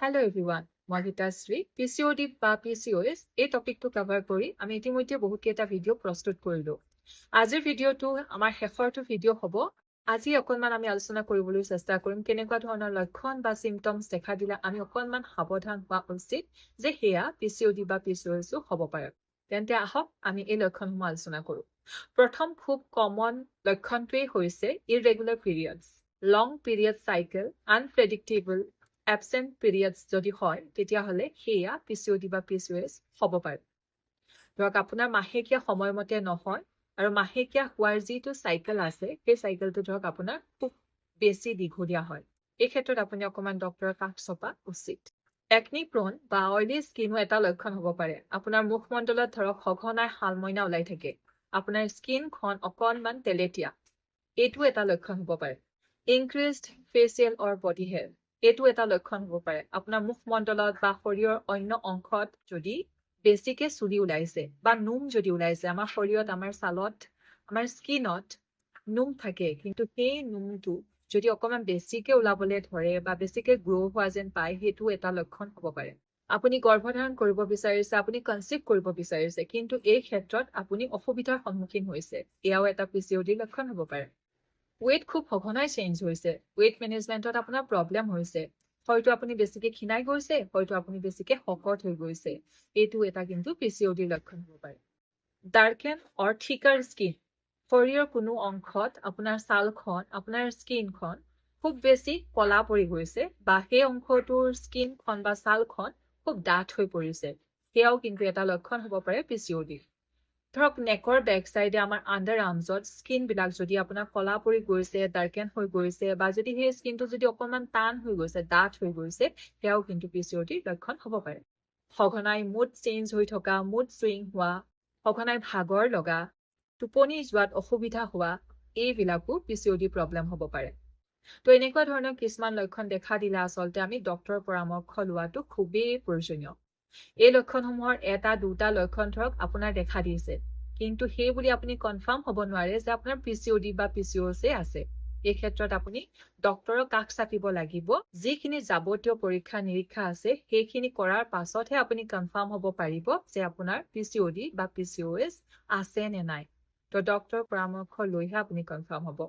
Hello everyone, মই Gitashree PCOD বা PCOS এই টপিকটো কভাৰ কৰি আমি ইতিমধ্যে বহুত কেইটা ভিডিঅ' প্ৰস্তুত কৰিলো। আজিৰ ভিডিঅ'টো আমাৰ শেষৰটো ভিডিঅ' হ'ব। আজি অকণমান আমি আলোচনা কৰিবলৈ চেষ্টা কৰিম কেনেকুৱা ধৰণৰ লক্ষণ বা চিমটমছ দেখা দিলে আমি অকণমান সাৱধান হোৱা উচিত যে সেয়া PCOD বা PCOS হ'ব পাৰে। তেন্তে আহক আমি এই লক্ষণসমূহ আলোচনা কৰোঁ। প্ৰথম খুব কমন লক্ষণটোৱেই হৈছে irregular periods, long period cycle, unpredictable absent periods যদি হয় তেতিয়াহ'লে সেয়া PCOD বা PCOS হ'ব পাৰে। ধৰক আপোনাৰ মাহেকীয়া সময়মতে নহয় আৰু মাহেকীয়া হোৱাৰ যিটো চাইকেল আছে সেই চাইকেলটো ধৰক আপোনাৰ খুব বেছি দীঘলীয়া হয়। এই ক্ষেত্ৰত আপুনি অকণমান ডক্টৰৰ কাষ চপা উচিত। একনি প্ৰন বা অইলি স্কিনো এটা লক্ষণ হ'ব পাৰে। আপোনাৰ মুখমণ্ডলত ধৰক সঘনাই শালমইনা ওলাই থাকে। আপোনাৰ স্কিনখন অকণমান তেলেতীয়া। এইটো এটা লক্ষণ হ'ব পাৰে। ইনক্ৰিজড ফেচিয়েল অৰ বডি হেয়াৰ, এইটো এটা লক্ষণ হ'ব পাৰে। আপোনাৰ মুখমণ্ডলত বা শৰীৰৰ অন্য অংশত যদি বেছিকে চুলি ওলাইছে বা নোম যদি ওলাইছে, আমাৰ শৰীৰত আমাৰ ছালত আমাৰ স্কিনত নোম থাকে কিন্তু সেই নোমটো যদি অকণমান বেছিকে ওলাবলৈ ধৰে বা বেছিকে গ্ৰ' হোৱা যেন পায় সেইটো এটা লক্ষণ হ'ব পাৰে। আপুনি গৰ্ভধাৰণ কৰিব বিচাৰিছে, আপুনি কনচিভ কৰিব বিচাৰিছে কিন্তু এই ক্ষেত্ৰত আপুনি অসুবিধাৰ সন্মুখীন হৈছে, এয়াও এটা PCOD লক্ষণ হ'ব পাৰে। ৱেইট খুব সঘনাই চেঞ্জ হৈছে, ৱেইট মেনেজমেণ্টত আপোনাৰ প্ৰব্লেম হৈছে, হয়তো আপুনি বেছিকে ক্ষীণাই গৈছে, হয়তো আপুনি বেছিকে শকত হৈ গৈছে, এইটো এটা কিন্তু PCOD লক্ষণ হ'ব পাৰে। ডাৰ্কেন অৰ থিকাৰ স্কিন, শৰীৰৰ কোনো অংশত আপোনাৰ ছালখন, আপোনাৰ স্কিনখন খুব বেছি কলা পৰি গৈছে বা সেই অংশটোৰ স্কিনখন বা ছালখন খুব ডাঠ হৈ পৰিছে, সেয়াও কিন্তু এটা লক্ষণ হ'ব পাৰে PCOD। ধৰক নেকৰ বেক চাইডে আমাৰ আণ্ডাৰ আৰ্মছত স্কিনবিলাক যদি আপোনাৰ কলা পৰি গৈছে, ডাৰ্কেন হৈ গৈছে বা যদি সেই স্কিনটো যদি অকণমান টান হৈ গৈছে, ডাঠ হৈ গৈছে, সেয়াও কিন্তু PCOD লক্ষণ হ'ব পাৰে। সঘনাই মুড চেঞ্জ হৈ থকা, মুড চুইং হোৱা, সঘনাই ভাগৰ লগা, টোপনি যোৱাত অসুবিধা হোৱা, এইবিলাকো PCOD প্ৰব্লেম হ'ব পাৰে। তো এনেকুৱা ধৰণৰ কিছুমান লক্ষণ দেখা দিলে আচলতে আমি ডক্তৰৰ পৰামৰ্শ লোৱাটো খুবেই প্ৰয়োজনীয়। এই লক্ষণসমূহৰ এটা দুটা লক্ষণ ধৰক আপোনাৰ দেখা দিছে কিন্তু সেই বুলি আপুনি কনফাৰ্ম হ'ব নোৱাৰে যে আপোনাৰ PCOD বা PCOS আছে। এই ক্ষেত্ৰত আপুনি ডক্তৰৰ কাষ চাপিব লাগিব। যিখিনি যাৱতীয় পৰীক্ষা নিৰীক্ষা আছে সেইখিনি কৰাৰ পাছতহে আপুনি কনফাৰ্ম হ'ব পাৰিব যে আপোনাৰ PCOD বা PCOS আছে নে নাই। তো ডক্তৰৰ পৰামৰ্শ লৈহে আপুনি কনফাৰ্ম হ'ব।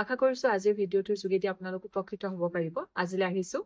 আশা কৰিছোঁ আজিৰ ভিডিঅ'টোৰ যোগেদি আপোনালোক উপকৃত হ'ব পাৰিব। আজিলৈ আহিছোঁ।